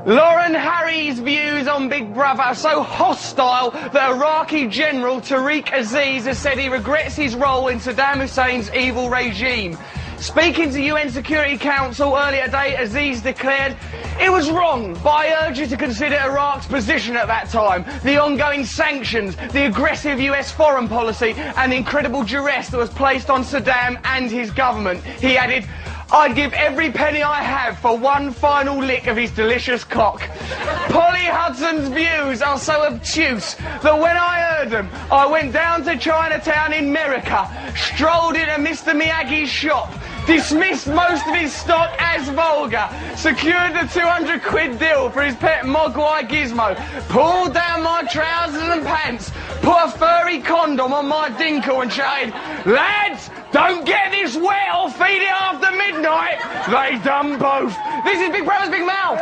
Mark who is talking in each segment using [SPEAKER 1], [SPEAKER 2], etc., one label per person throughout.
[SPEAKER 1] Lauren Harries' views on Big Brother are so hostile that Iraqi General Tariq Aziz has said he regrets his role in Saddam Hussein's evil regime. Speaking to UN Security Council earlier today, Aziz declared, "It was wrong, but I urge you to consider Iraq's position at that time, the ongoing sanctions, the aggressive US foreign policy, and the incredible duress that was placed on Saddam and his government." He added, "I'd give every penny I have for one final lick of his delicious cock." Polly Hudson's views are so obtuse that when I heard them, I went down to Chinatown in America, strolled into Mr. Miyagi's shop, dismissed most of his stock as vulgar, secured the 200 quid deal for his pet Mogwai Gizmo, pulled down my trousers and pants, put a furry condom on my dinkle and shouted, "Lads, don't get this wet or feed it after midnight." They done both. This is Big Brother's Big Mouth.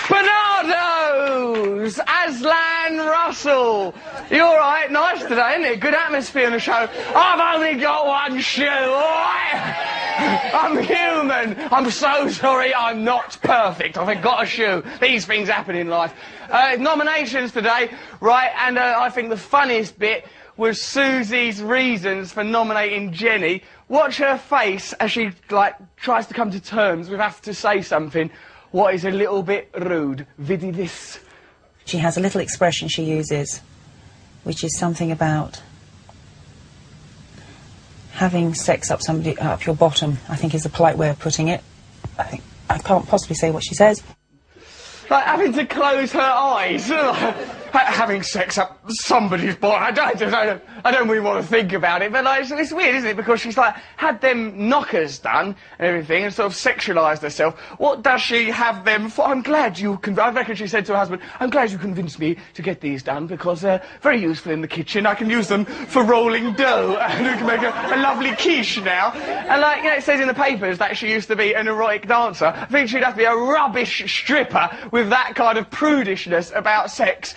[SPEAKER 1] Bernardo's Aslan Russell. You all right? Nice today, isn't it? Good atmosphere in the show. I've only got one shoe, all right? I'm human. I'm so sorry I'm not perfect. I forgot a shoe. These things happen in life. Nominations today, right? And I think the funniest bit was Susie's reasons for nominating Jenny. Watch her face as she, like, tries to come to terms with having to say something what is a little bit rude. Vidi this.
[SPEAKER 2] She has a little expression she uses, which is something about having sex up your bottom, I think is a polite way of putting it. I can't possibly say what she says.
[SPEAKER 1] Like having to close her eyes. Having sex up somebody's bottom. I don't really want to think about it, but like, it's weird, isn't it? Because she's like had them knockers done and everything and sort of sexualised herself. What does she have them for? I'm glad you I reckon she said to her husband, "I'm glad you convinced me to get these done because they're very useful in the kitchen. I can use them for rolling dough and we can make a lovely quiche now." And like, you know, it says in the papers that she used to be an erotic dancer. I think she'd have to be a rubbish stripper with that kind of prudishness about sex.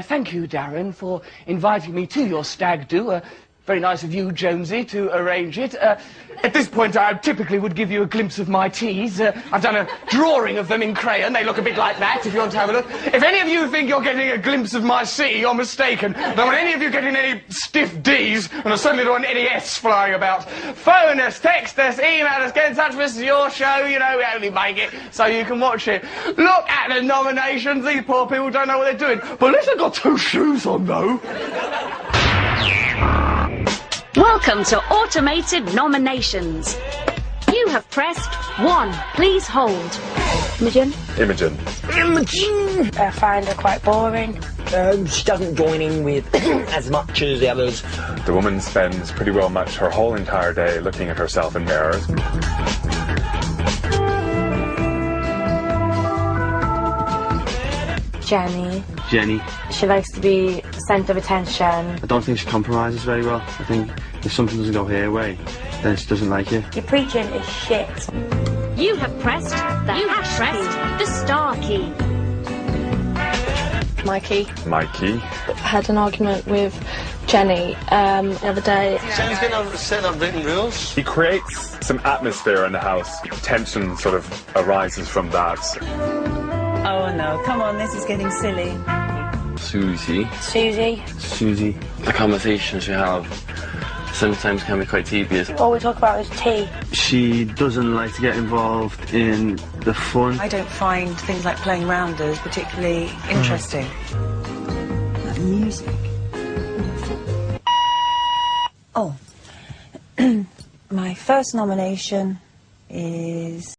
[SPEAKER 1] Thank you, Darren, for inviting me to your stag do. Very nice of you, Jonesy, to arrange it. At this point, I typically would give you a glimpse of my tees. I've done a drawing of them in crayon. They look a bit like that, if you want to have a look. If any of you think you're getting a glimpse of my C, you're mistaken. I don't want any of you getting any stiff Ds, and I certainly don't want any S flying about. Phone us, text us, email us, get in touch with us. It's your show, you know, we only make it so you can watch it. Look at the nominations. These poor people don't know what they're doing. But at least I've got two shoes on, though.
[SPEAKER 3] Welcome to Automated Nominations. You have pressed 1. Please hold.
[SPEAKER 4] Imogen.
[SPEAKER 5] Imogen.
[SPEAKER 4] Imogen! I find her quite boring.
[SPEAKER 6] She doesn't join in with as much as the others.
[SPEAKER 5] The woman spends pretty well much her whole entire day looking at herself in mirrors.
[SPEAKER 4] Jenny.
[SPEAKER 7] Jenny.
[SPEAKER 4] She likes to be the centre of attention.
[SPEAKER 7] I don't think she compromises very well. I think if something doesn't go her way, then she doesn't like it.
[SPEAKER 4] Your preaching is shit.
[SPEAKER 3] You have pressed the star key.
[SPEAKER 8] My key.
[SPEAKER 5] My key.
[SPEAKER 8] I had an argument with Jenny the other day.
[SPEAKER 9] Jenny's going to set up written rules.
[SPEAKER 5] He creates some atmosphere in the house. Tension sort of arises from that.
[SPEAKER 2] Oh no, come on, this is getting silly.
[SPEAKER 10] Susie.
[SPEAKER 4] Susie.
[SPEAKER 10] The conversations we have sometimes can be quite tedious.
[SPEAKER 4] All we talk about is tea.
[SPEAKER 7] She doesn't like to get involved in the fun.
[SPEAKER 2] I don't find things like playing rounders particularly interesting. That music. Oh. My first nomination is